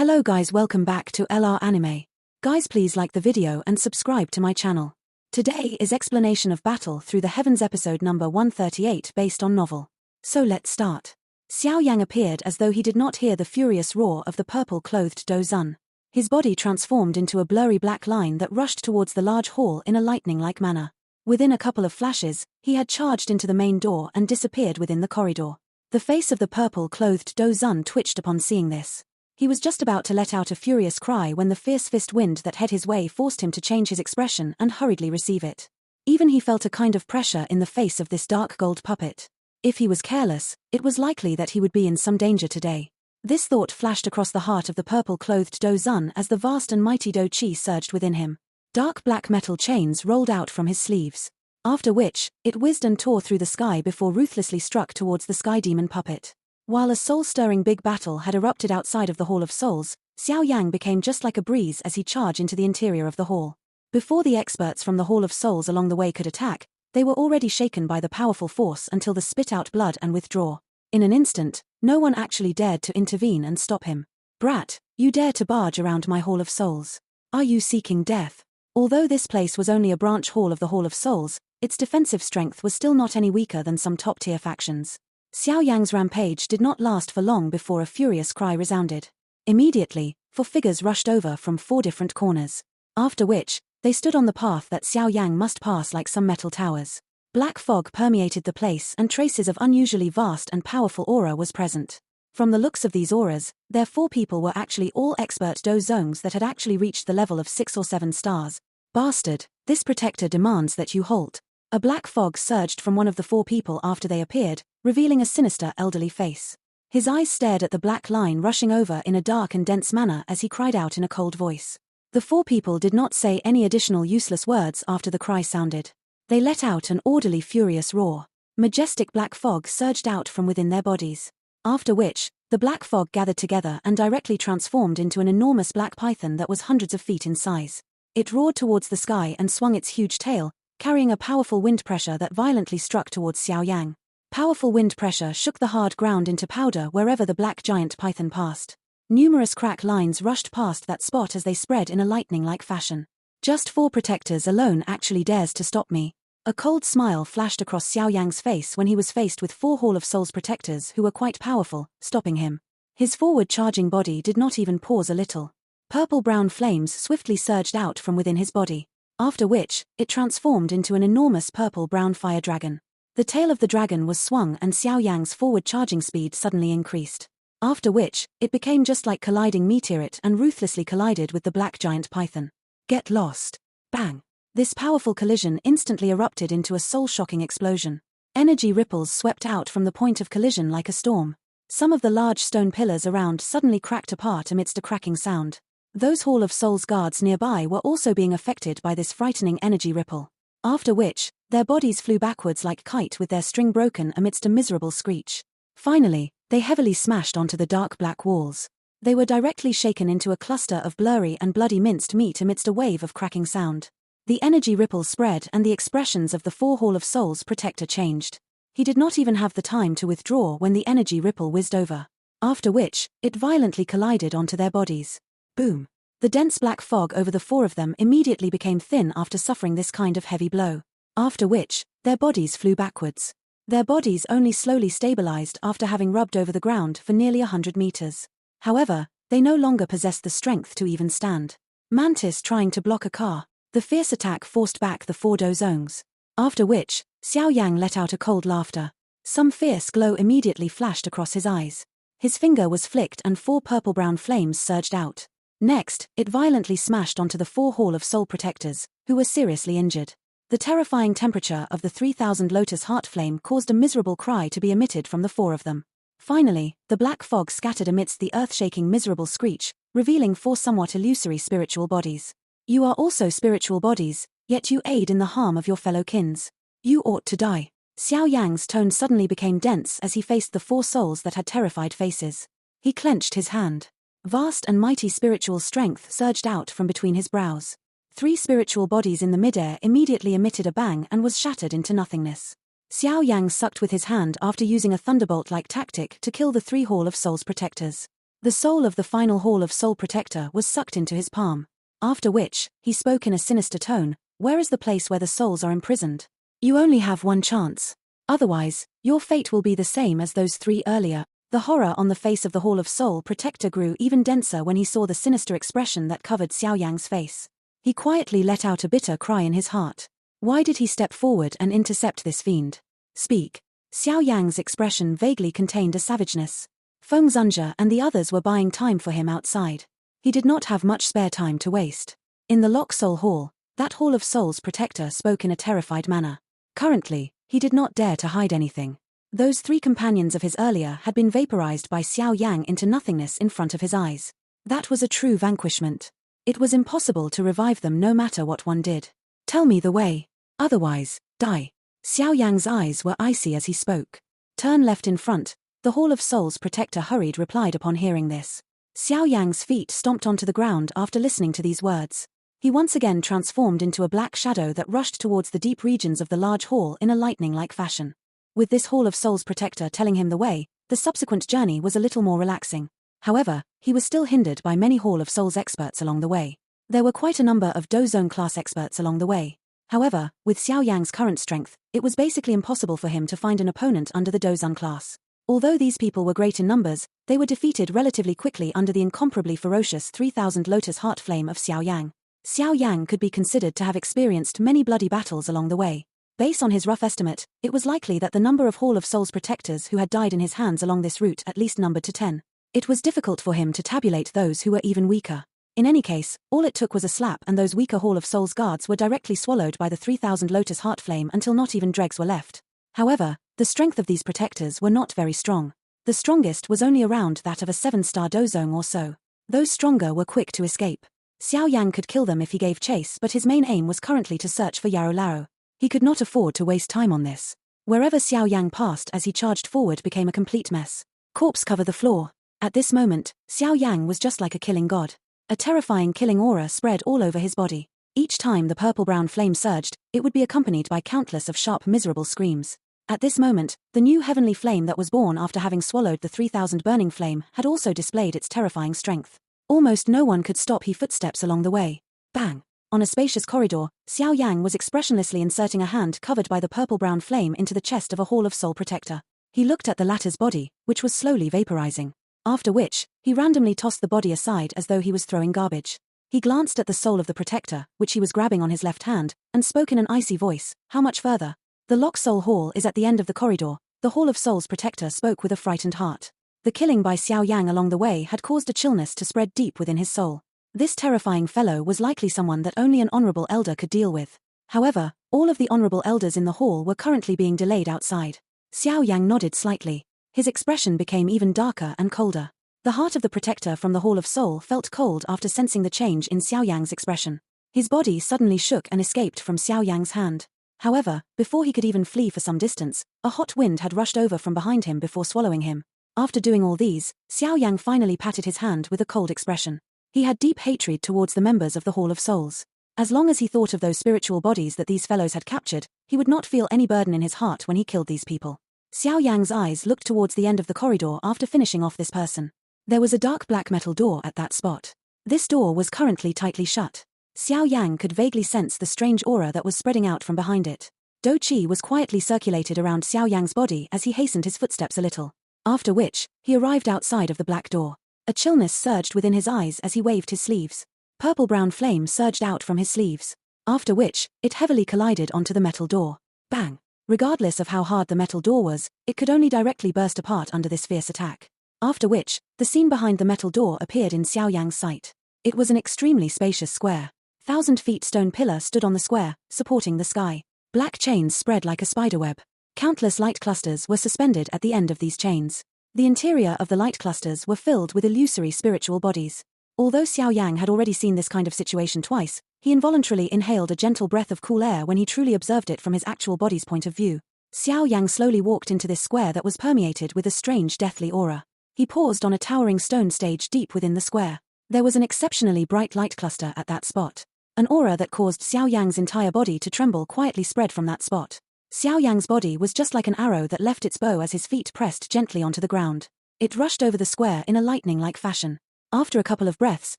Hello guys, welcome back to LR Anime. Guys, please like the video and subscribe to my channel. Today is Explanation of Battle Through the Heavens episode number 138 based on novel. So let's start. Xiao Yang appeared as though he did not hear the furious roar of the purple-clothed Dozun. His body transformed into a blurry black line that rushed towards the large hall in a lightning-like manner. Within a couple of flashes, he had charged into the main door and disappeared within the corridor. The face of the purple-clothed Dozun twitched upon seeing this. He was just about to let out a furious cry when the fierce fist wind that head his way forced him to change his expression and hurriedly receive it. Even he felt a kind of pressure in the face of this dark gold puppet. If he was careless, it was likely that he would be in some danger today. This thought flashed across the heart of the purple-clothed Dozun as the vast and mighty Do Chi surged within him. Dark black metal chains rolled out from his sleeves. After which, it whizzed and tore through the sky before ruthlessly struck towards the sky demon puppet. While a soul-stirring big battle had erupted outside of the Hall of Souls, Xiao Yang became just like a breeze as he charged into the interior of the hall. Before the experts from the Hall of Souls along the way could attack, they were already shaken by the powerful force until they spit out blood and withdraw. In an instant, no one actually dared to intervene and stop him. "Brat, you dare to barge around my Hall of Souls. Are you seeking death?" Although this place was only a branch hall of the Hall of Souls, its defensive strength was still not any weaker than some top-tier factions. Xiao Yang's rampage did not last for long before a furious cry resounded. Immediately, 4 figures rushed over from 4 different corners. After which, they stood on the path that Xiao Yang must pass like some metal towers. Black fog permeated the place and traces of unusually vast and powerful aura was present. From the looks of these auras, their 4 people were actually all expert Dozongs that had actually reached the level of 6 or 7 stars. "Bastard, this protector demands that you halt." A black fog surged from one of the 4 people after they appeared, revealing a sinister elderly face. His eyes stared at the black line rushing over in a dark and dense manner as he cried out in a cold voice. The 4 people did not say any additional useless words after the cry sounded. They let out an orderly furious roar. Majestic black fog surged out from within their bodies. After which, the black fog gathered together and directly transformed into an enormous black python that was hundreds of feet in size. It roared towards the sky and swung its huge tail, carrying a powerful wind pressure that violently struck towards Xiao Yang. Powerful wind pressure shook the hard ground into powder wherever the black giant python passed. Numerous crack lines rushed past that spot as they spread in a lightning-like fashion. "Just 4 protectors alone actually dares to stop me." A cold smile flashed across Xiao Yang's face when he was faced with 4 Hall of Souls protectors who were quite powerful, stopping him. His forward-charging body did not even pause a little. Purple-brown flames swiftly surged out from within his body. After which, it transformed into an enormous purple-brown fire dragon. The tail of the dragon was swung and Xiao Yang's forward charging speed suddenly increased. After which, it became just like colliding meteorite and ruthlessly collided with the black giant python. "Get lost." Bang! This powerful collision instantly erupted into a soul-shocking explosion. Energy ripples swept out from the point of collision like a storm. Some of the large stone pillars around suddenly cracked apart amidst a cracking sound. Those Hall of Souls guards nearby were also being affected by this frightening energy ripple. After which, their bodies flew backwards like kite with their string broken amidst a miserable screech. Finally, they heavily smashed onto the dark black walls. They were directly shaken into a cluster of blurry and bloody minced meat amidst a wave of cracking sound. The energy ripple spread and the expressions of the 4 Hall of Souls protector changed. He did not even have the time to withdraw when the energy ripple whizzed over. After which, it violently collided onto their bodies. Boom! The dense black fog over the 4 of them immediately became thin after suffering this kind of heavy blow. After which, their bodies flew backwards. Their bodies only slowly stabilized after having rubbed over the ground for nearly 100 meters. However, they no longer possessed the strength to even stand. Mantis trying to block a car. The fierce attack forced back the 4 Dozongs. After which, Xiao Yang let out a cold laughter. Some fierce glow immediately flashed across his eyes. His finger was flicked and 4 purple-brown flames surged out. Next, it violently smashed onto the 4 Hall of Soul protectors, who were seriously injured. The terrifying temperature of the 3000 Lotus Heart Flame caused a miserable cry to be emitted from the 4 of them. Finally, the black fog scattered amidst the earth-shaking miserable screech, revealing 4 somewhat illusory spiritual bodies. "You are also spiritual bodies, yet you aid in the harm of your fellow kins. You ought to die." Xiao Yang's tone suddenly became dense as he faced the 4 souls that had terrified faces. He clenched his hand. Vast and mighty spiritual strength surged out from between his brows. 3 spiritual bodies in the midair immediately emitted a bang and was shattered into nothingness. Xiao Yang sucked with his hand after using a thunderbolt-like tactic to kill the 3 Hall of Souls protectors. The soul of the final Hall of Soul Protector was sucked into his palm. After which, he spoke in a sinister tone, "Where is the place where the souls are imprisoned? You only have one chance. Otherwise, your fate will be the same as those 3 earlier." The horror on the face of the Hall of Soul Protector grew even denser when he saw the sinister expression that covered Xiao Yang's face. He quietly let out a bitter cry in his heart. Why did he step forward and intercept this fiend? "Speak." Xiao Yang's expression vaguely contained a savageness. Feng Zunja and the others were buying time for him outside. He did not have much spare time to waste. In the Lock Soul Hall, that Hall of Souls Protector spoke in a terrified manner. Currently, he did not dare to hide anything. Those 3 companions of his earlier had been vaporized by Xiao Yang into nothingness in front of his eyes. That was a true vanquishment. It was impossible to revive them no matter what one did. "Tell me the way. Otherwise, die." Xiao Yang's eyes were icy as he spoke. "Turn left in front." The Hall of Souls Protector hurried replied upon hearing this. Xiao Yang's feet stomped onto the ground after listening to these words. He once again transformed into a black shadow that rushed towards the deep regions of the large hall in a lightning-like fashion. With this Hall of Souls Protector telling him the way, the subsequent journey was a little more relaxing. However, he was still hindered by many Hall of Souls experts along the way. There were quite a number of Dozone class experts along the way. However, with Xiao Yang's current strength, it was basically impossible for him to find an opponent under the Dozone class. Although these people were great in numbers, they were defeated relatively quickly under the incomparably ferocious 3000 Lotus Heart Flame of Xiao Yang. Xiao Yang could be considered to have experienced many bloody battles along the way. Based on his rough estimate, it was likely that the number of Hall of Souls protectors who had died in his hands along this route at least numbered to 10. It was difficult for him to tabulate those who were even weaker. In any case, all it took was a slap and those weaker Hall of Souls guards were directly swallowed by the 3000 Lotus Heart Flame until not even dregs were left. However, the strength of these protectors were not very strong. The strongest was only around that of a 7-star Dozong or so. Those stronger were quick to escape. Xiao Yang could kill them if he gave chase, but his main aim was currently to search for Yaro Laro. He could not afford to waste time on this. Wherever Xiao Yang passed as he charged forward became a complete mess. Corpse cover the floor. At this moment, Xiao Yang was just like a killing god. A terrifying killing aura spread all over his body. Each time the purple-brown flame surged, it would be accompanied by countless of sharp, miserable screams. At this moment, the new heavenly flame that was born after having swallowed the 3000 burning flame had also displayed its terrifying strength. Almost no one could stop his footsteps along the way. Bang! On a spacious corridor, Xiao Yang was expressionlessly inserting a hand covered by the purple-brown flame into the chest of a Hall of Soul Protector. He looked at the latter's body, which was slowly vaporizing. After which, he randomly tossed the body aside as though he was throwing garbage. He glanced at the soul of the Protector, which he was grabbing on his left hand, and spoke in an icy voice, "How much further?" "The Lock Soul Hall is at the end of the corridor," the Hall of Souls Protector spoke with a frightened heart. The killing by Xiao Yang along the way had caused a chillness to spread deep within his soul. This terrifying fellow was likely someone that only an honorable elder could deal with. However, all of the honorable elders in the hall were currently being delayed outside. Xiao Yang nodded slightly. His expression became even darker and colder. The heart of the Protector from the Hall of Soul felt cold after sensing the change in Xiao Yang's expression. His body suddenly shook and escaped from Xiao Yang's hand. However, before he could even flee for some distance, a hot wind had rushed over from behind him before swallowing him. After doing all these, Xiao Yang finally patted his hand with a cold expression. He had deep hatred towards the members of the Hall of Souls. As long as he thought of those spiritual bodies that these fellows had captured, he would not feel any burden in his heart when he killed these people. Xiao Yang's eyes looked towards the end of the corridor after finishing off this person. There was a dark black metal door at that spot. This door was currently tightly shut. Xiao Yang could vaguely sense the strange aura that was spreading out from behind it. Do Qi was quietly circulated around Xiao Yang's body as he hastened his footsteps a little. After which, he arrived outside of the black door. A chillness surged within his eyes as he waved his sleeves. Purple-brown flame surged out from his sleeves. After which, it heavily collided onto the metal door. Bang! Regardless of how hard the metal door was, it could only directly burst apart under this fierce attack. After which, the scene behind the metal door appeared in Xiao Yang's sight. It was an extremely spacious square. 1,000-feet stone pillar stood on the square, supporting the sky. Black chains spread like a spiderweb. Countless light clusters were suspended at the end of these chains. The interior of the light clusters were filled with illusory spiritual bodies. Although Xiao Yang had already seen this kind of situation twice, he involuntarily inhaled a gentle breath of cool air when he truly observed it from his actual body's point of view. Xiao Yang slowly walked into this square that was permeated with a strange deathly aura. He paused on a towering stone stage deep within the square. There was an exceptionally bright light cluster at that spot. An aura that caused Xiao Yang's entire body to tremble quietly spread from that spot. Xiao Yang's body was just like an arrow that left its bow as his feet pressed gently onto the ground. It rushed over the square in a lightning-like fashion. After a couple of breaths,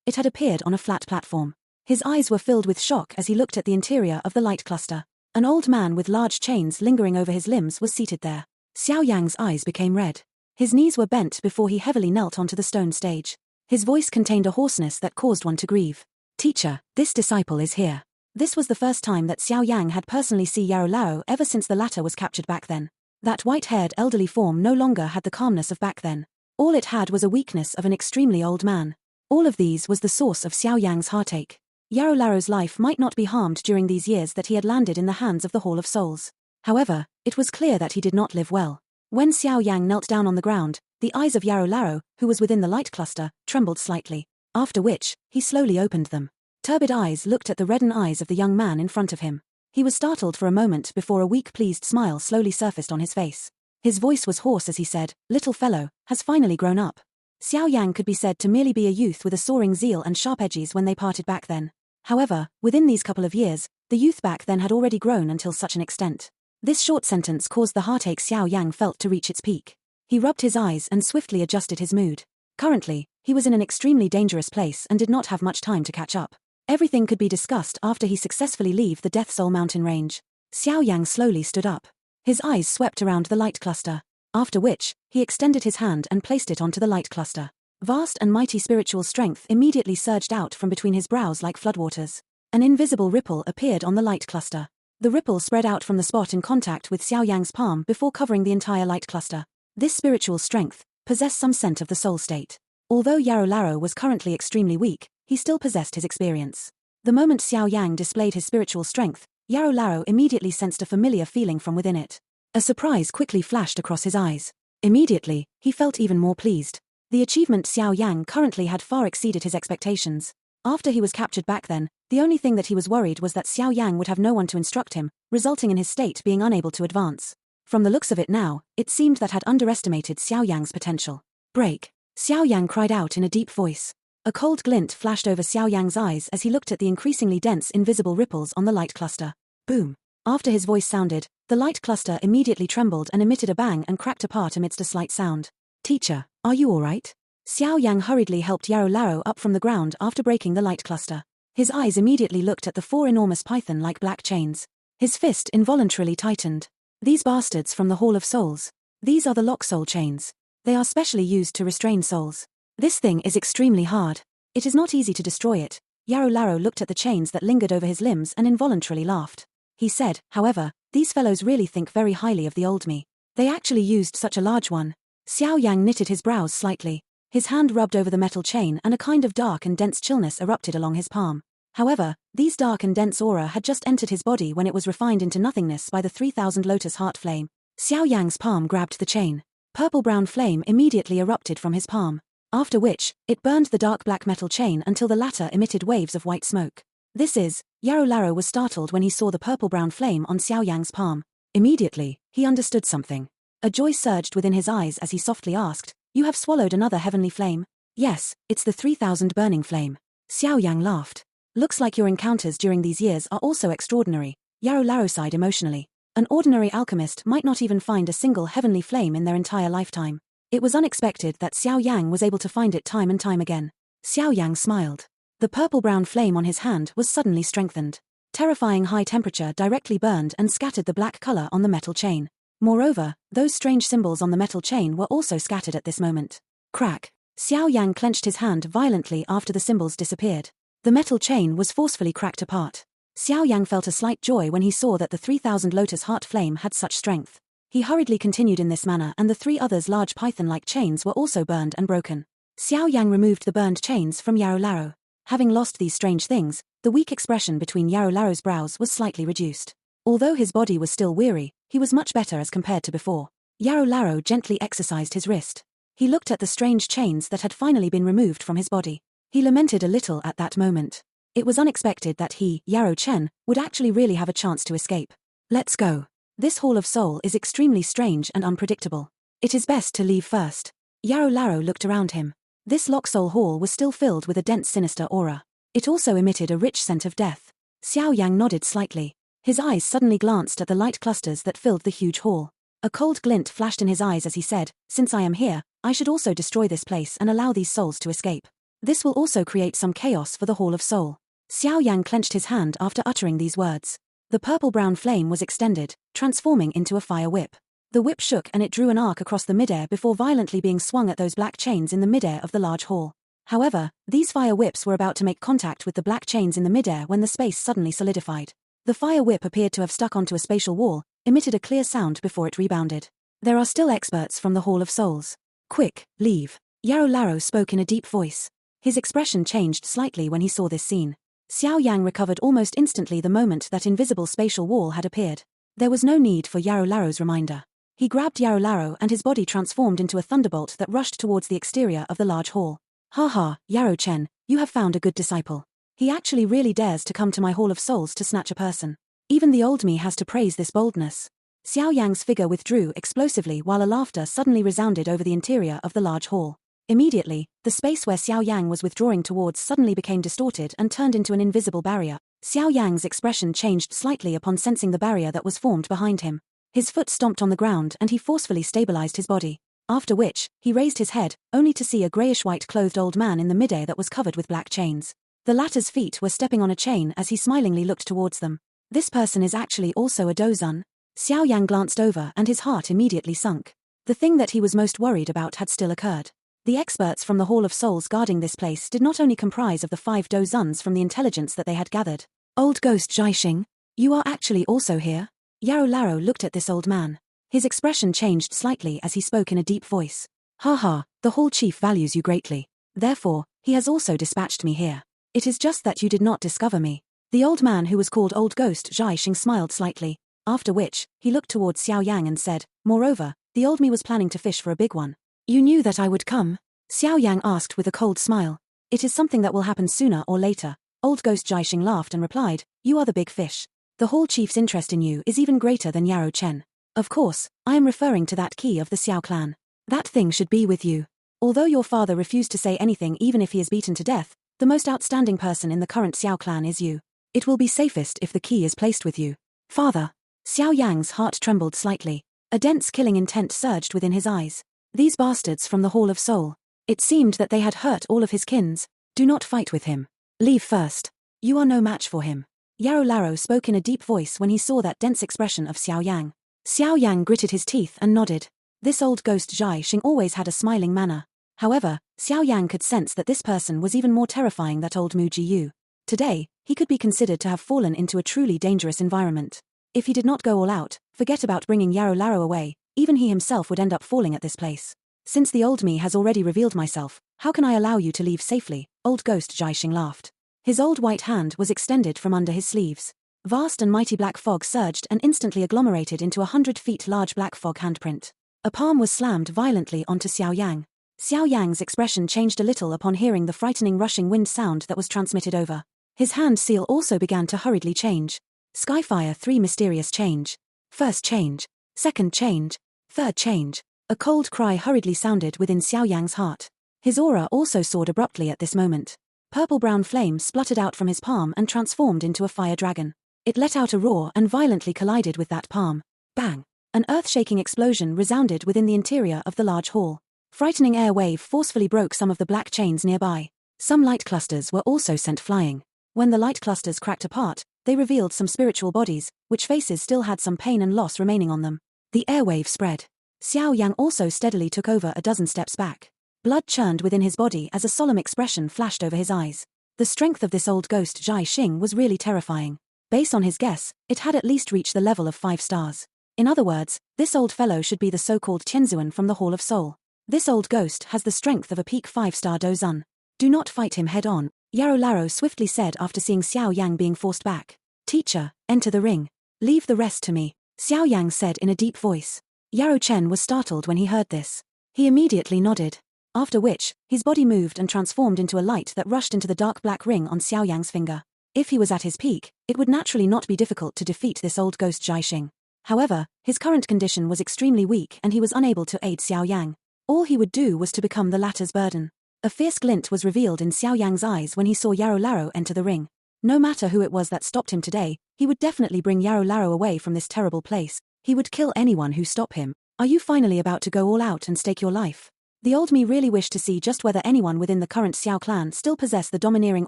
it had appeared on a flat platform. His eyes were filled with shock as he looked at the interior of the light cluster. An old man with large chains lingering over his limbs was seated there. Xiao Yang's eyes became red. His knees were bent before he heavily knelt onto the stone stage. His voice contained a hoarseness that caused one to grieve. "Teacher, this disciple is here." This was the first time that Xiao Yang had personally seen Yarou Lao ever since the latter was captured back then. That white-haired elderly form no longer had the calmness of back then. All it had was a weakness of an extremely old man. All of these was the source of Xiao Yang's heartache. Yarou Lao's life might not be harmed during these years that he had landed in the hands of the Hall of Souls. However, it was clear that he did not live well. When Xiao Yang knelt down on the ground, the eyes of Yarou Lao, who was within the light cluster, trembled slightly, after which, he slowly opened them. Turbid eyes looked at the reddened eyes of the young man in front of him. He was startled for a moment before a weak pleased smile slowly surfaced on his face. His voice was hoarse as he said, "Little fellow, has finally grown up." Xiao Yang could be said to merely be a youth with a soaring zeal and sharp edges when they parted back then. However, within these couple of years, the youth back then had already grown until such an extent. This short sentence caused the heartache Xiao Yang felt to reach its peak. He rubbed his eyes and swiftly adjusted his mood. Currently, he was in an extremely dangerous place and did not have much time to catch up. Everything could be discussed after he successfully leave the Death Soul mountain range. Xiao Yang slowly stood up. His eyes swept around the light cluster, after which, he extended his hand and placed it onto the light cluster. Vast and mighty spiritual strength immediately surged out from between his brows like floodwaters. An invisible ripple appeared on the light cluster. The ripple spread out from the spot in contact with Xiao Yang's palm before covering the entire light cluster. This spiritual strength possessed some scent of the soul state. Although Yarou Lao was currently extremely weak, he still possessed his experience. The moment Xiao Yang displayed his spiritual strength, Yarou Lao immediately sensed a familiar feeling from within it. A surprise quickly flashed across his eyes. Immediately, he felt even more pleased. The achievement Xiao Yang currently had far exceeded his expectations. After he was captured back then, the only thing that he was worried was that Xiao Yang would have no one to instruct him, resulting in his state being unable to advance. From the looks of it now, it seemed that had underestimated Xiao Yang's potential. "Break!" Xiao Yang cried out in a deep voice. A cold glint flashed over Xiao Yang's eyes as he looked at the increasingly dense invisible ripples on the light cluster. Boom! After his voice sounded, the light cluster immediately trembled and emitted a bang and cracked apart amidst a slight sound. "Teacher, are you all right?" Xiao Yang hurriedly helped Yarou Lao up from the ground after breaking the light cluster. His eyes immediately looked at the four enormous python-like black chains. His fist involuntarily tightened. "These bastards from the Hall of Souls. These are the lock soul chains. They are specially used to restrain souls. This thing is extremely hard. It is not easy to destroy it." Yarou Lao looked at the chains that lingered over his limbs and involuntarily laughed. He said, "However, these fellows really think very highly of the old me. They actually used such a large one." Xiao Yang knitted his brows slightly. His hand rubbed over the metal chain and a kind of dark and dense chillness erupted along his palm. However, these dark and dense aura had just entered his body when it was refined into nothingness by the 3000 lotus heart flame. Xiao Yang's palm grabbed the chain. Purple-brown flame immediately erupted from his palm. After which, it burned the dark black metal chain until the latter emitted waves of white smoke. Yarou Lao was startled when he saw the purple-brown flame on Xiao Yang's palm. Immediately, he understood something. A joy surged within his eyes as he softly asked, "You have swallowed another heavenly flame?" "Yes, it's the 3000 burning flame." Xiao Yang laughed. "Looks like your encounters during these years are also extraordinary." Yarou Lao sighed emotionally. An ordinary alchemist might not even find a single heavenly flame in their entire lifetime. It was unexpected that Xiao Yang was able to find it time and time again. Xiao Yang smiled. The purple-brown flame on his hand was suddenly strengthened. Terrifying high temperature directly burned and scattered the black color on the metal chain. Moreover, those strange symbols on the metal chain were also scattered at this moment. Crack! Xiao Yang clenched his hand violently after the symbols disappeared. The metal chain was forcefully cracked apart. Xiao Yang felt a slight joy when he saw that the 3000 lotus heart flame had such strength. He hurriedly continued in this manner and the three others' large python-like chains were also burned and broken. Xiao Yang removed the burned chains from Yarou Lao. Having lost these strange things, the weak expression between Yarou Lao's brows was slightly reduced. Although his body was still weary, he was much better as compared to before. Yarou Lao gently exercised his wrist. He looked at the strange chains that had finally been removed from his body. He lamented a little at that moment. It was unexpected that he, Yarou Chen, would actually really have a chance to escape. "Let's go. This Hall of Soul is extremely strange and unpredictable. It is best to leave first." Yarou Lao looked around him. This Lock Soul Hall was still filled with a dense sinister aura. It also emitted a rich scent of death. Xiao Yang nodded slightly. His eyes suddenly glanced at the light clusters that filled the huge hall. A cold glint flashed in his eyes as he said, "Since I am here, I should also destroy this place and allow these souls to escape. This will also create some chaos for the Hall of Soul. Xiao Yang clenched his hand after uttering these words. The purple-brown flame was extended, transforming into a fire whip. The whip shook and it drew an arc across the midair before violently being swung at those black chains in the midair of the large hall. However, these fire whips were about to make contact with the black chains in the midair when the space suddenly solidified. The fire whip appeared to have stuck onto a spatial wall, emitted a clear sound before it rebounded. There are still experts from the Hall of Souls. Quick, leave. Yarrow Larrow spoke in a deep voice. His expression changed slightly when he saw this scene. Xiao Yang recovered almost instantly the moment that invisible spatial wall had appeared. There was no need for Yarrow Larrow's reminder. He grabbed Yarrow Larrow and his body transformed into a thunderbolt that rushed towards the exterior of the large hall. Ha ha, Yarrow Chen, you have found a good disciple. He actually really dares to come to my Hall of Souls to snatch a person. Even the old me has to praise this boldness. Xiao Yang's figure withdrew explosively while a laughter suddenly resounded over the interior of the large hall. Immediately, the space where Xiao Yang was withdrawing towards suddenly became distorted and turned into an invisible barrier. Xiao Yang's expression changed slightly upon sensing the barrier that was formed behind him. His foot stomped on the ground and he forcefully stabilized his body. After which, he raised his head, only to see a grayish-white clothed old man in the midair that was covered with black chains. The latter's feet were stepping on a chain as he smilingly looked towards them. This person is actually also a Dozun. Xiao Yang glanced over and his heart immediately sunk. The thing that he was most worried about had still occurred. The experts from the Hall of Souls guarding this place did not only comprise of the 5 Dozuns from the intelligence that they had gathered. Old Ghost Jiaxing, you are actually also here? Yarrow Larrow looked at this old man. His expression changed slightly as he spoke in a deep voice. Ha ha, the Hall Chief values you greatly. Therefore, he has also dispatched me here. It is just that you did not discover me. The old man who was called Old Ghost Jiaxing smiled slightly, after which, he looked towards Xiao Yang and said, moreover, the old me was planning to fish for a big one. You knew that I would come? Xiao Yang asked with a cold smile. It is something that will happen sooner or later. Old Ghost Jiaxing laughed and replied, you are the big fish. The Hall Chief's interest in you is even greater than Yarrow Chen. Of course, I am referring to that key of the Xiao clan. That thing should be with you. Although your father refused to say anything even if he is beaten to death, the most outstanding person in the current Xiao clan is you. It will be safest if the key is placed with you. Father. Xiao Yang's heart trembled slightly. A dense killing intent surged within his eyes. These bastards from the Hall of Soul. It seemed that they had hurt all of his kins. Do not fight with him. Leave first. You are no match for him. Yarrow Larrow spoke in a deep voice when he saw that dense expression of Xiao Yang. Xiao Yang gritted his teeth and nodded. This old ghost Jiaxing always had a smiling manner. However, Xiao Yang could sense that this person was even more terrifying than old Mu Jiyu. Today, he could be considered to have fallen into a truly dangerous environment. If he did not go all out, forget about bringing Yarrow Larrow away, even he himself would end up falling at this place. Since the old me has already revealed myself, how can I allow you to leave safely? Old ghost Jiaxing laughed. His old white hand was extended from under his sleeves. Vast and mighty black fog surged and instantly agglomerated into 100 feet large black fog handprint. A palm was slammed violently onto Xiao Yang. Xiao Yang's expression changed a little upon hearing the frightening rushing wind sound that was transmitted over. His hand seal also began to hurriedly change. Skyfire 3 mysterious change. First change. Second change. Third change. A cold cry hurriedly sounded within Xiao Yang's heart. His aura also soared abruptly at this moment. Purple-brown flame spluttered out from his palm and transformed into a fire dragon. It let out a roar and violently collided with that palm. Bang! An earth-shaking explosion resounded within the interior of the large hall. Frightening air wave forcefully broke some of the black chains nearby. Some light clusters were also sent flying. When the light clusters cracked apart, they revealed some spiritual bodies, which faces still had some pain and loss remaining on them. The airwave spread. Xiao Yang also steadily took over a dozen steps back. Blood churned within his body as a solemn expression flashed over his eyes. The strength of this old ghost Jiaxing was really terrifying. Based on his guess, it had at least reached the level of 5 stars. In other words, this old fellow should be the so-called Tianzuan from the Hall of Soul. This old ghost has the strength of a peak 5-star Dozun. Do not fight him head-on, Yarrow Larrow swiftly said after seeing Xiao Yang being forced back. Teacher, enter the ring. Leave the rest to me, Xiao Yang said in a deep voice. Yarrow Chen was startled when he heard this. He immediately nodded. After which, his body moved and transformed into a light that rushed into the dark black ring on Xiao Yang's finger. If he was at his peak, it would naturally not be difficult to defeat this old ghost Jiaxing. However, his current condition was extremely weak and he was unable to aid Xiao Yang. All he would do was to become the latter's burden. A fierce glint was revealed in Xiao Yang's eyes when he saw Yarrow Larrow enter the ring. No matter who it was that stopped him today, he would definitely bring Yarrow Larrow away from this terrible place. He would kill anyone who stopped him. Are you finally about to go all out and stake your life? The old me really wished to see just whether anyone within the current Xiao clan still possessed the domineering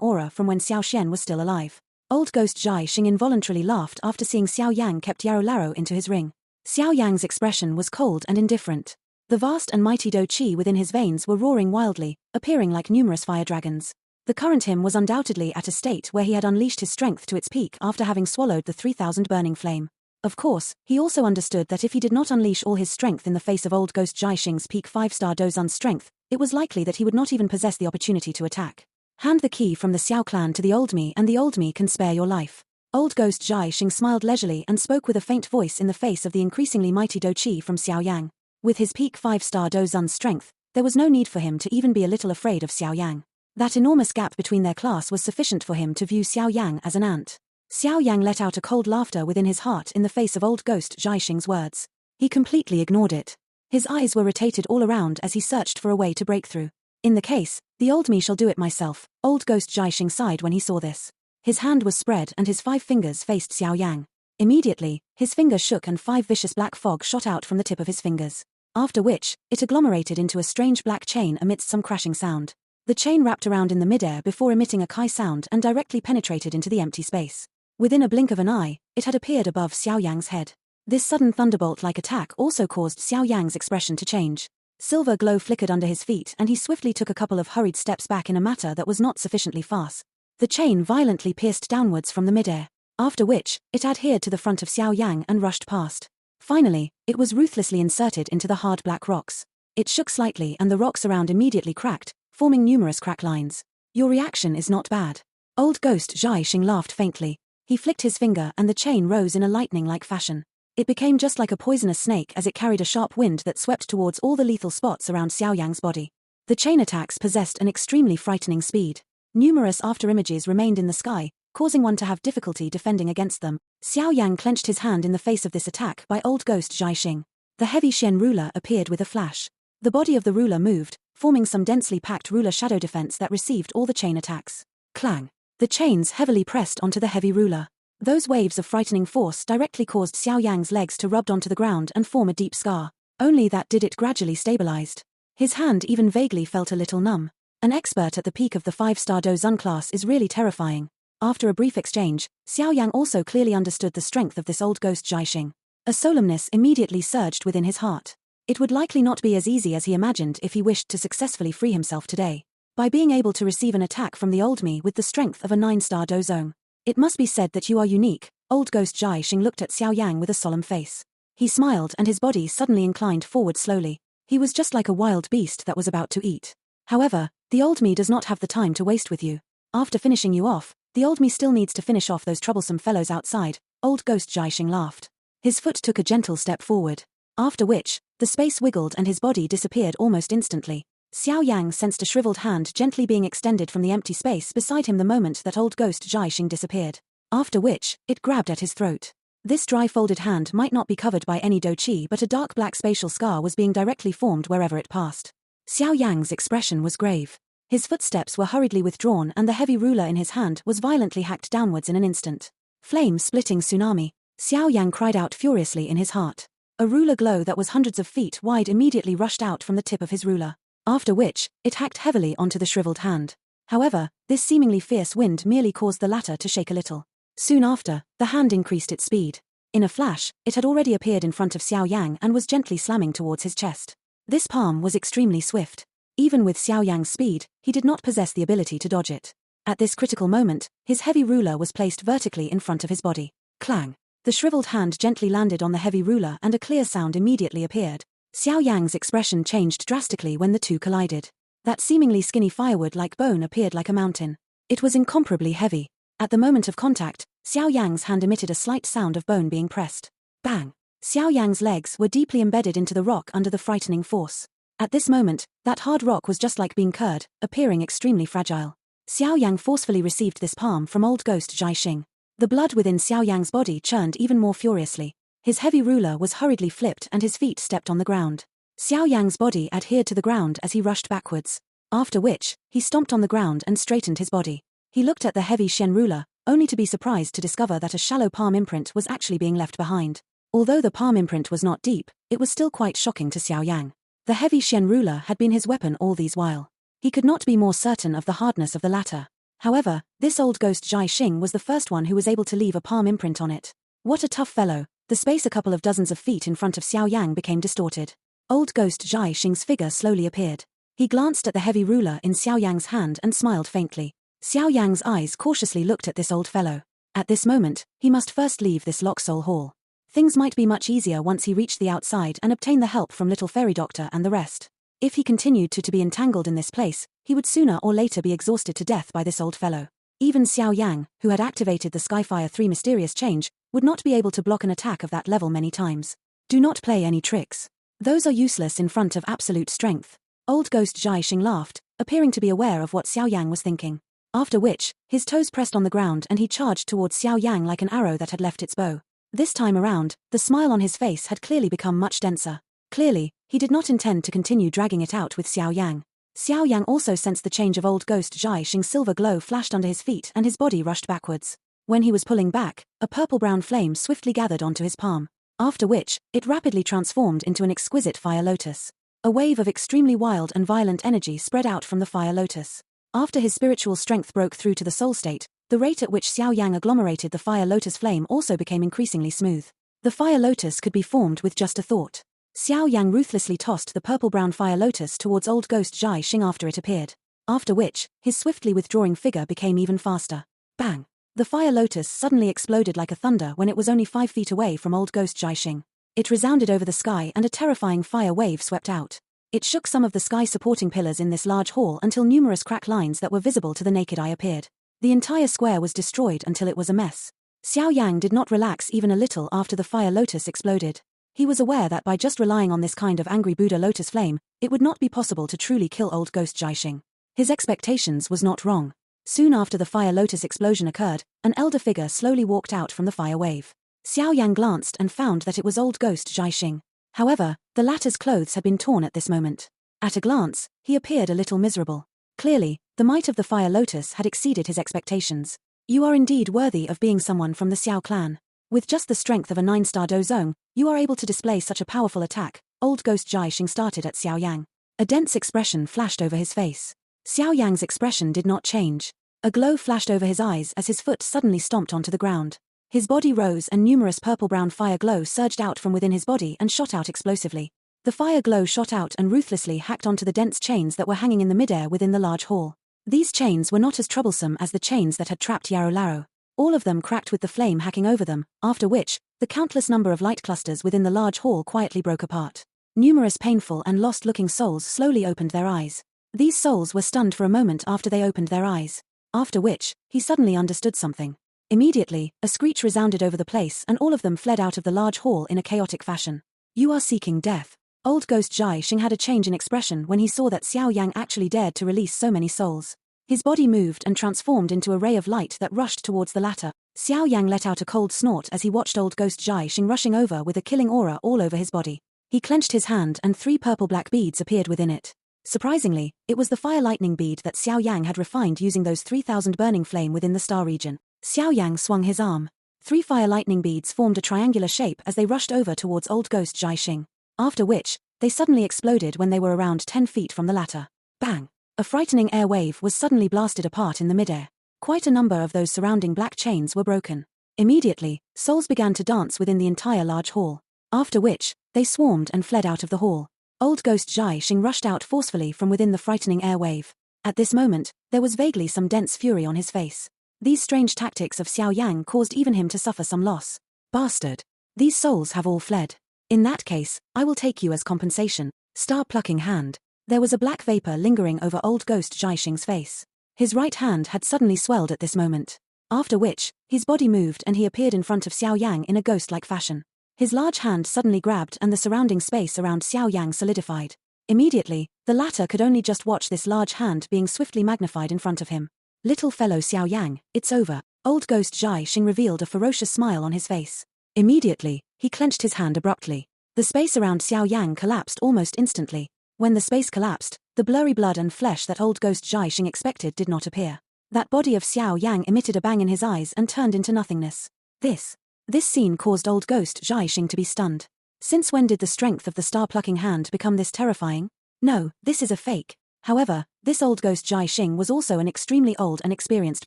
aura from when Xiao Xian was still alive. Old ghost Zhai Xing involuntarily laughed after seeing Xiao Yang kept Yarrow Laro into his ring. Xiao Yang's expression was cold and indifferent. The vast and mighty Do Qi within his veins were roaring wildly, appearing like numerous fire dragons. The current him was undoubtedly at a state where he had unleashed his strength to its peak after having swallowed the 3,000 burning flame. Of course, he also understood that if he did not unleash all his strength in the face of old ghost Zhai Xing's peak 5-star Dozun's strength, it was likely that he would not even possess the opportunity to attack. Hand the key from the Xiao clan to the old me and the old me can spare your life. Old ghost Zhai Xing smiled leisurely and spoke with a faint voice in the face of the increasingly mighty Do Qi from Xiao Yang. With his peak 5-star Dozun's strength, there was no need for him to even be a little afraid of Xiao Yang. That enormous gap between their class was sufficient for him to view Xiao Yang as an ant. Xiao Yang let out a cold laughter within his heart in the face of old ghost Zhai Xing's words. He completely ignored it. His eyes were rotated all around as he searched for a way to break through. In the case, the old me shall do it myself, old ghost Zhai Xing sighed when he saw this. His hand was spread and his 5 fingers faced Xiao Yang. Immediately, his fingers shook and 5 vicious black fog shot out from the tip of his fingers. After which, it agglomerated into a strange black chain amidst some crashing sound. The chain wrapped around in the midair before emitting a kai sound and directly penetrated into the empty space. Within a blink of an eye, it had appeared above Xiao Yang's head. This sudden thunderbolt-like attack also caused Xiao Yang's expression to change. Silver glow flickered under his feet and he swiftly took a couple of hurried steps back in a manner that was not sufficiently fast. The chain violently pierced downwards from the midair, after which, it adhered to the front of Xiao Yang and rushed past. Finally, it was ruthlessly inserted into the hard black rocks. It shook slightly and the rocks around immediately cracked, forming numerous crack lines. Your reaction is not bad. Old ghost Zhai Xing laughed faintly. He flicked his finger and the chain rose in a lightning-like fashion. It became just like a poisonous snake as it carried a sharp wind that swept towards all the lethal spots around Xiao Yang's body. The chain attacks possessed an extremely frightening speed. Numerous afterimages remained in the sky, causing one to have difficulty defending against them. Xiao Yang clenched his hand in the face of this attack by old ghost Zhai Xing. The heavy Xian ruler appeared with a flash. The body of the ruler moved, forming some densely packed ruler shadow defense that received all the chain attacks. Clang! The chains heavily pressed onto the heavy ruler. Those waves of frightening force directly caused Xiao Yang's legs to rub onto the ground and form a deep scar. Only that did it gradually stabilized. His hand even vaguely felt a little numb. An expert at the peak of the 5-star Dozun class is really terrifying. After a brief exchange, Xiao Yang also clearly understood the strength of this old ghost Zhai Xing. A solemnness immediately surged within his heart. It would likely not be as easy as he imagined if he wished to successfully free himself today. By being able to receive an attack from the old me with the strength of a 9-star Dozong. It must be said that you are unique. Old ghost Zhai Xing looked at Xiao Yang with a solemn face. He smiled and his body suddenly inclined forward slowly. He was just like a wild beast that was about to eat. However, the old me does not have the time to waste with you. After finishing you off, the old me still needs to finish off those troublesome fellows outside. Old ghost Zhai Xing laughed. His foot took a gentle step forward. After which, the space wiggled and his body disappeared almost instantly. Xiao Yang sensed a shriveled hand gently being extended from the empty space beside him the moment that old ghost Zhai Xing disappeared. After which, it grabbed at his throat. This dry folded hand might not be covered by any Do Qi, but a dark black spatial scar was being directly formed wherever it passed. Xiao Yang's expression was grave. His footsteps were hurriedly withdrawn and the heavy ruler in his hand was violently hacked downwards in an instant. Flame-splitting tsunami. Xiao Yang cried out furiously in his heart. A ruler glow that was hundreds of feet wide immediately rushed out from the tip of his ruler. After which, it hacked heavily onto the shriveled hand. However, this seemingly fierce wind merely caused the latter to shake a little. Soon after, the hand increased its speed. In a flash, it had already appeared in front of Xiao Yang and was gently slamming towards his chest. This palm was extremely swift. Even with Xiao Yang's speed, he did not possess the ability to dodge it. At this critical moment, his heavy ruler was placed vertically in front of his body. Clang! The shriveled hand gently landed on the heavy ruler and a clear sound immediately appeared. Xiao Yang's expression changed drastically when the two collided. That seemingly skinny firewood-like bone appeared like a mountain. It was incomparably heavy. At the moment of contact, Xiao Yang's hand emitted a slight sound of bone being pressed. Bang! Xiao Yang's legs were deeply embedded into the rock under the frightening force. At this moment, that hard rock was just like being curd, appearing extremely fragile. Xiao Yang forcefully received this palm from old ghost Zhai Xing. The blood within Xiao Yang's body churned even more furiously. His heavy ruler was hurriedly flipped and his feet stepped on the ground. Xiao Yang's body adhered to the ground as he rushed backwards. After which, he stomped on the ground and straightened his body. He looked at the heavy Xian ruler, only to be surprised to discover that a shallow palm imprint was actually being left behind. Although the palm imprint was not deep, it was still quite shocking to Xiao Yang. The heavy Xian ruler had been his weapon all these while. He could not be more certain of the hardness of the latter. However, this old ghost Jai Xing was the first one who was able to leave a palm imprint on it. What a tough fellow. The space a couple of dozens of feet in front of Xiao Yang became distorted. Old ghost Jai Xing's figure slowly appeared. He glanced at the heavy ruler in Xiao Yang's hand and smiled faintly. Xiao Yang's eyes cautiously looked at this old fellow. At this moment, he must first leave this Locksoul Hall. Things might be much easier once he reached the outside and obtained the help from Little Fairy Doctor and the rest. If he continued to be entangled in this place, he would sooner or later be exhausted to death by this old fellow. Even Xiao Yang, who had activated the Skyfire 3 mysterious change, would not be able to block an attack of that level many times. Do not play any tricks. Those are useless in front of absolute strength. Old ghost Jai Xing laughed, appearing to be aware of what Xiao Yang was thinking. After which, his toes pressed on the ground and he charged towards Xiao Yang like an arrow that had left its bow. This time around, the smile on his face had clearly become much denser. Clearly, he did not intend to continue dragging it out with Xiao Yang. Xiao Yang also sensed the change of old ghost Jai Xing's silver glow flashed under his feet and his body rushed backwards. When he was pulling back, a purple-brown flame swiftly gathered onto his palm. After which, it rapidly transformed into an exquisite fire lotus. A wave of extremely wild and violent energy spread out from the fire lotus. After his spiritual strength broke through to the soul state, the rate at which Xiao Yang agglomerated the fire lotus flame also became increasingly smooth. The fire lotus could be formed with just a thought. Xiao Yang ruthlessly tossed the purple-brown fire lotus towards old ghost Jai Xing after it appeared. After which, his swiftly withdrawing figure became even faster. Bang! The fire lotus suddenly exploded like a thunder when it was only 5 feet away from old ghost Jai Xing. It resounded over the sky and a terrifying fire wave swept out. It shook some of the sky-supporting pillars in this large hall until numerous crack lines that were visible to the naked eye appeared. The entire square was destroyed until it was a mess. Xiao Yang did not relax even a little after the fire lotus exploded. He was aware that by just relying on this kind of angry Buddha lotus flame, it would not be possible to truly kill old ghost Jai Xing. His expectations was not wrong. Soon after the fire lotus explosion occurred, an elder figure slowly walked out from the fire wave. Xiao Yang glanced and found that it was old ghost Jai Xing. However, the latter's clothes had been torn at this moment. At a glance, he appeared a little miserable. Clearly, the might of the fire lotus had exceeded his expectations. You are indeed worthy of being someone from the Xiao clan. With just the strength of a 9-star dozong, you are able to display such a powerful attack. Old ghost Jai Xing started at Xiao Yang. A dense expression flashed over his face. Xiao Yang's expression did not change. A glow flashed over his eyes as his foot suddenly stomped onto the ground. His body rose and numerous purple-brown fire glow surged out from within his body and shot out explosively. The fire glow shot out and ruthlessly hacked onto the dense chains that were hanging in the midair within the large hall. These chains were not as troublesome as the chains that had trapped Yarrow Larrow. All of them cracked with the flame hacking over them, after which, the countless number of light clusters within the large hall quietly broke apart. Numerous painful and lost-looking souls slowly opened their eyes. These souls were stunned for a moment after they opened their eyes. After which, he suddenly understood something. Immediately, a screech resounded over the place and all of them fled out of the large hall in a chaotic fashion. You are seeking death. Old ghost Jai Xing had a change in expression when he saw that Xiao Yang actually dared to release so many souls. His body moved and transformed into a ray of light that rushed towards the latter. Xiao Yang let out a cold snort as he watched old ghost Jai Xing rushing over with a killing aura all over his body. He clenched his hand and 3 purple-black beads appeared within it. Surprisingly, it was the fire lightning bead that Xiao Yang had refined using those 3,000 burning flame within the star region. Xiao Yang swung his arm. 3 fire lightning beads formed a triangular shape as they rushed over towards old ghost Jai Xing. After which, they suddenly exploded when they were around 10 feet from the latter. Bang! A frightening air wave was suddenly blasted apart in the midair. Quite a number of those surrounding black chains were broken. Immediately, souls began to dance within the entire large hall. After which, they swarmed and fled out of the hall. Old ghost Jai Xing rushed out forcefully from within the frightening air wave. At this moment, there was vaguely some dense fury on his face. These strange tactics of Xiao Yang caused even him to suffer some loss. Bastard! These souls have all fled. In that case, I will take you as compensation. Star-plucking hand. There was a black vapor lingering over old ghost Jai Xing's face. His right hand had suddenly swelled at this moment. After which, his body moved and he appeared in front of Xiao Yang in a ghost-like fashion. His large hand suddenly grabbed and the surrounding space around Xiao Yang solidified. Immediately, the latter could only just watch this large hand being swiftly magnified in front of him. Little fellow Xiao Yang, it's over. Old ghost Jai Xing revealed a ferocious smile on his face. Immediately, he clenched his hand abruptly. The space around Xiao Yang collapsed almost instantly. When the space collapsed, the blurry blood and flesh that old ghost Jai Xing expected did not appear. That body of Xiao Yang emitted a bang in his eyes and turned into nothingness. This scene caused old ghost Jai Xing to be stunned. Since when did the strength of the star-plucking hand become this terrifying? No, this is a fake. However, this old ghost Jai Xing was also an extremely old and experienced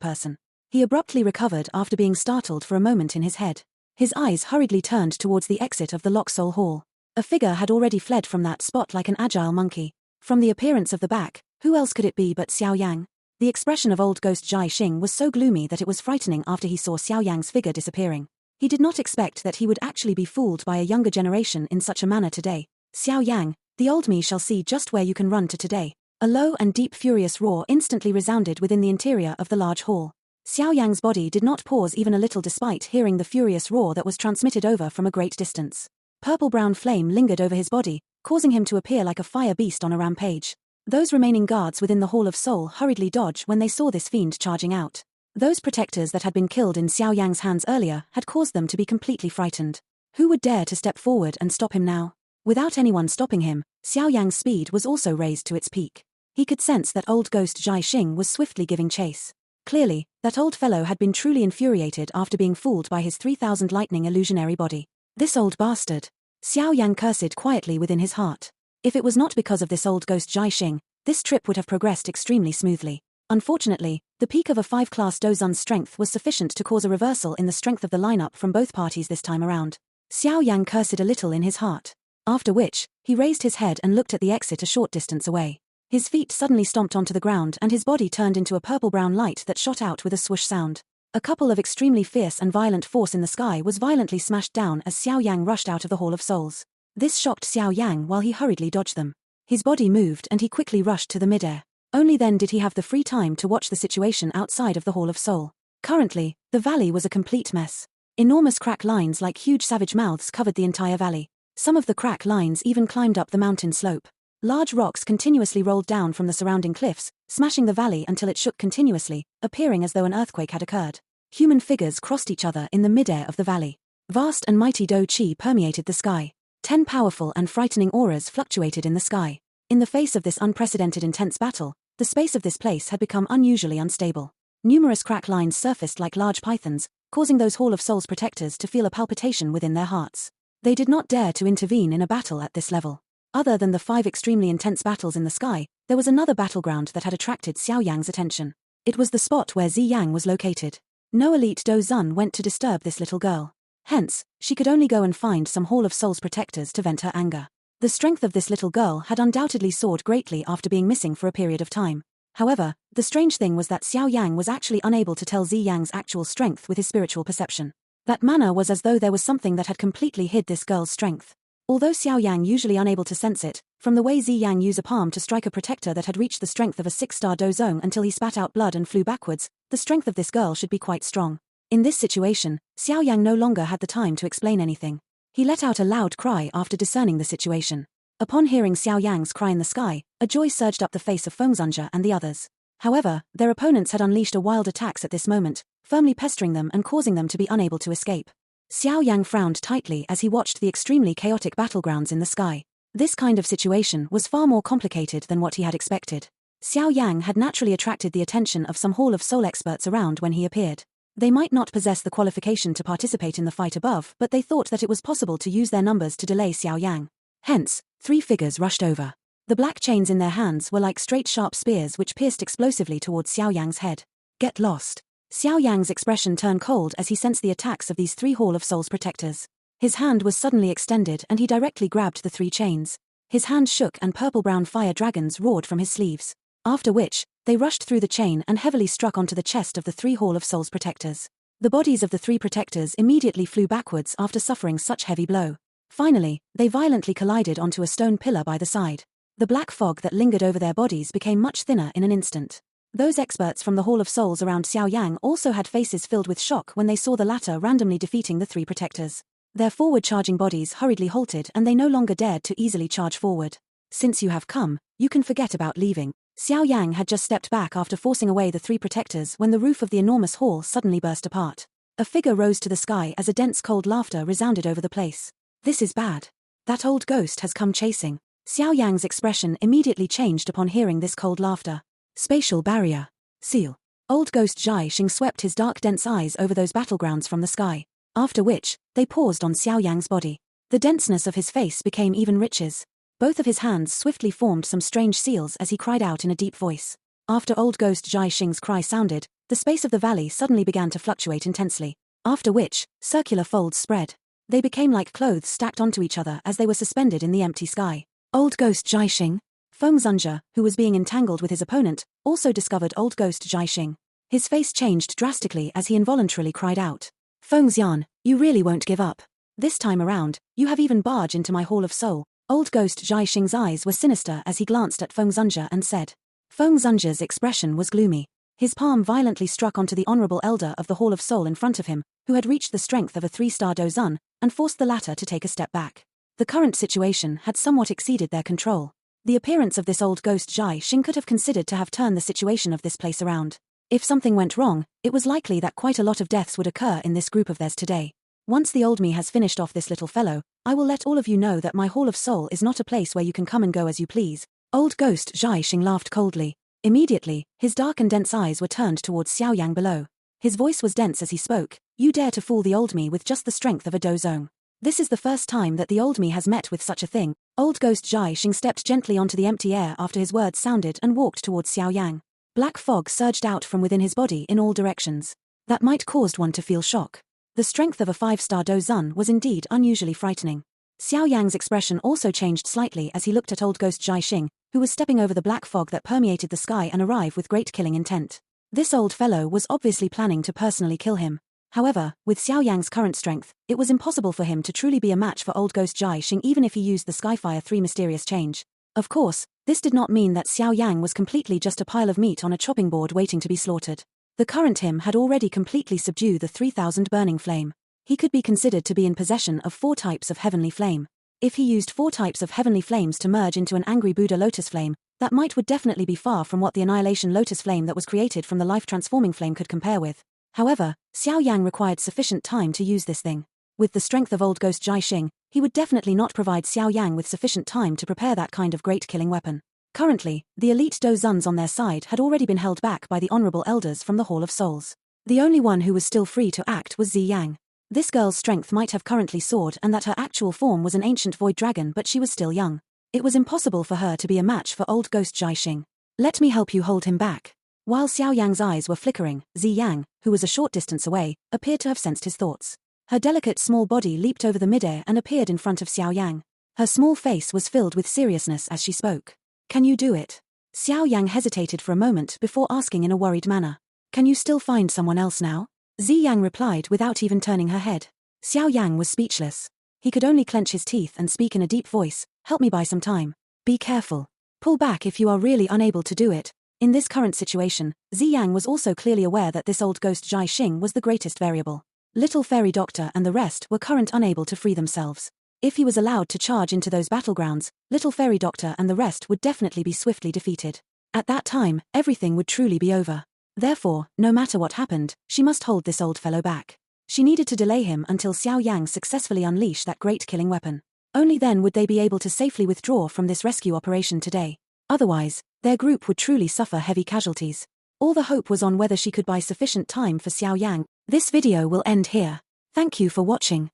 person. He abruptly recovered after being startled for a moment in his head. His eyes hurriedly turned towards the exit of the Lock Soul Hall. A figure had already fled from that spot like an agile monkey. From the appearance of the back, who else could it be but Xiao Yang? The expression of old ghost Jai Xing was so gloomy that it was frightening after he saw Xiao Yang's figure disappearing. He did not expect that he would actually be fooled by a younger generation in such a manner today. Xiao Yang, the old me shall see just where you can run to today. A low and deep furious roar instantly resounded within the interior of the large hall. Xiao Yang's body did not pause even a little despite hearing the furious roar that was transmitted over from a great distance. Purple-brown flame lingered over his body, causing him to appear like a fire beast on a rampage. Those remaining guards within the Hall of Soul hurriedly dodged when they saw this fiend charging out. Those protectors that had been killed in Xiao Yang's hands earlier had caused them to be completely frightened. Who would dare to step forward and stop him now? Without anyone stopping him, Xiao Yang's speed was also raised to its peak. He could sense that old ghost Jai Xing was swiftly giving chase. Clearly, that old fellow had been truly infuriated after being fooled by his 3000 lightning illusionary body. This old bastard. Xiao Yang cursed quietly within his heart. If it was not because of this old ghost Jai Xing, this trip would have progressed extremely smoothly. Unfortunately, the peak of a 5-class Dozun's strength was sufficient to cause a reversal in the strength of the lineup from both parties this time around. Xiao Yang cursed a little in his heart. After which, he raised his head and looked at the exit a short distance away. His feet suddenly stomped onto the ground and his body turned into a purple-brown light that shot out with a swoosh sound. A couple of extremely fierce and violent force in the sky was violently smashed down as Xiao Yang rushed out of the Hall of Souls. This shocked Xiao Yang while he hurriedly dodged them. His body moved and he quickly rushed to the midair. Only then did he have the free time to watch the situation outside of the Hall of Soul. Currently, the valley was a complete mess. Enormous crack lines like huge savage mouths covered the entire valley. Some of the crack lines even climbed up the mountain slope. Large rocks continuously rolled down from the surrounding cliffs, smashing the valley until it shook continuously, appearing as though an earthquake had occurred. Human figures crossed each other in the midair of the valley. Vast and mighty Do Chi permeated the sky. 10 powerful and frightening auras fluctuated in the sky. In the face of this unprecedented intense battle, the space of this place had become unusually unstable. Numerous crack lines surfaced like large pythons, causing those Hall of Souls protectors to feel a palpitation within their hearts. They did not dare to intervene in a battle at this level. Other than the 5 extremely intense battles in the sky, there was another battleground that had attracted Xiao Yang's attention. It was the spot where Zi Yang was located. No elite Dozun went to disturb this little girl. Hence, she could only go and find some Hall of Souls protectors to vent her anger. The strength of this little girl had undoubtedly soared greatly after being missing for a period of time. However, the strange thing was that Xiao Yang was actually unable to tell Zi Yang's actual strength with his spiritual perception. That manner was as though there was something that had completely hid this girl's strength. Although Xiao Yang usually unable to sense it, from the way Zi Yang used a palm to strike a protector that had reached the strength of a 6-star Dozong until he spat out blood and flew backwards, the strength of this girl should be quite strong. In this situation, Xiao Yang no longer had the time to explain anything. He let out a loud cry after discerning the situation. Upon hearing Xiao Yang's cry in the sky, a joy surged up the face of Fengzunja and the others. However, their opponents had unleashed a wild attacks at this moment, firmly pestering them and causing them to be unable to escape. Xiao Yang frowned tightly as he watched the extremely chaotic battlegrounds in the sky. This kind of situation was far more complicated than what he had expected. Xiao Yang had naturally attracted the attention of some Hall of Soul experts around when he appeared. They might not possess the qualification to participate in the fight above, but they thought that it was possible to use their numbers to delay Xiao Yang. Hence, 3 figures rushed over. The black chains in their hands were like straight sharp spears which pierced explosively towards Xiao Yang's head. Get lost. Xiao Yang's expression turned cold as he sensed the attacks of these 3 Hall of Souls protectors. His hand was suddenly extended and he directly grabbed the 3 chains. His hand shook and purple-brown fire dragons roared from his sleeves. After which, they rushed through the chain and heavily struck onto the chest of the 3 Hall of Souls protectors. The bodies of the 3 protectors immediately flew backwards after suffering such heavy blow. Finally, they violently collided onto a stone pillar by the side. The black fog that lingered over their bodies became much thinner in an instant. Those experts from the Hall of Souls around Xiao Yang also had faces filled with shock when they saw the latter randomly defeating the 3 protectors. Their forward-charging bodies hurriedly halted and they no longer dared to easily charge forward. Since you have come, you can forget about leaving. Xiao Yang had just stepped back after forcing away the 3 protectors when the roof of the enormous hall suddenly burst apart. A figure rose to the sky as a dense cold laughter resounded over the place. This is bad. That old ghost has come chasing. Xiao Yang's expression immediately changed upon hearing this cold laughter. Spatial barrier. Seal. Old ghost Jai Xing swept his dark dense eyes over those battlegrounds from the sky. After which, they paused on Xiao Yang's body. The denseness of his face became even richer. Both of his hands swiftly formed some strange seals as he cried out in a deep voice. After old ghost Jai Xing's cry sounded, the space of the valley suddenly began to fluctuate intensely, after which, circular folds spread. They became like clothes stacked onto each other as they were suspended in the empty sky. Old ghost Jai Xing. Feng Zunjie, who was being entangled with his opponent, also discovered old ghost Jai Xing. His face changed drastically as he involuntarily cried out. Feng Xian, you really won't give up. This time around, you have even barged into my Hall of Soul. Old ghost Jai Xing's eyes were sinister as he glanced at Feng Zunjie and said. Feng Zunjie's expression was gloomy. His palm violently struck onto the honorable elder of the Hall of Soul in front of him, who had reached the strength of a 3-star Dozun, and forced the latter to take a step back. The current situation had somewhat exceeded their control. The appearance of this old ghost Jai Xing could have considered to have turned the situation of this place around. If something went wrong, it was likely that quite a lot of deaths would occur in this group of theirs today. Once the old me has finished off this little fellow, I will let all of you know that my Hall of Soul is not a place where you can come and go as you please. Old ghost Jai Xing laughed coldly. Immediately, his dark and dense eyes were turned towards Xiaoyang below. His voice was dense as he spoke. You dare to fool the old me with just the strength of a Dozong. This is the first time that the old me has met with such a thing. Old ghost Jai Xing stepped gently onto the empty air after his words sounded and walked towards Xiaoyang. Black fog surged out from within his body in all directions. That might caused one to feel shock. The strength of a 5-star Dozun was indeed unusually frightening. Xiaoyang's expression also changed slightly as he looked at old ghost Jai Xing, who was stepping over the black fog that permeated the sky and arrived with great killing intent. This old fellow was obviously planning to personally kill him. However, with Xiaoyang's current strength, it was impossible for him to truly be a match for old ghost Jai Xing even if he used the Skyfire 3 mysterious change. Of course, this did not mean that Xiaoyang was completely just a pile of meat on a chopping board waiting to be slaughtered. The current him had already completely subdued the 3000 burning flame. He could be considered to be in possession of 4 types of heavenly flame. If he used 4 types of heavenly flames to merge into an angry Buddha lotus flame, that would definitely be far from what the annihilation lotus flame that was created from the life-transforming flame could compare with. However, Xiaoyang required sufficient time to use this thing. With the strength of old ghost Jai Xing, he would definitely not provide Xiaoyang with sufficient time to prepare that kind of great killing weapon. Currently, the elite Dozuns on their side had already been held back by the honorable elders from the Hall of Souls. The only one who was still free to act was Ziyang. This girl's strength might have currently soared and that her actual form was an ancient void dragon, but she was still young. It was impossible for her to be a match for old ghost Jai Xing. Let me help you hold him back. While Xiaoyang's eyes were flickering, Ziyang, who was a short distance away, appeared to have sensed his thoughts. Her delicate small body leaped over the midair and appeared in front of Xiaoyang. Her small face was filled with seriousness as she spoke. Can you do it? Xiaoyang hesitated for a moment before asking in a worried manner. Can you still find someone else now? Ziyang replied without even turning her head. Xiaoyang was speechless. He could only clench his teeth and speak in a deep voice. Help me buy some time. Be careful. Pull back if you are really unable to do it. In this current situation, Ziyang was also clearly aware that this old ghost Jai Xing was the greatest variable. Little Fairy Doctor and the rest were current unable to free themselves. If he was allowed to charge into those battlegrounds, Little Fairy Doctor and the rest would definitely be swiftly defeated. At that time, everything would truly be over. Therefore, no matter what happened, she must hold this old fellow back. She needed to delay him until Xiaoyang successfully unleashed that great killing weapon. Only then would they be able to safely withdraw from this rescue operation today. Otherwise, their group would truly suffer heavy casualties. All the hope was on whether she could buy sufficient time for Xiaoyang. This video will end here. Thank you for watching.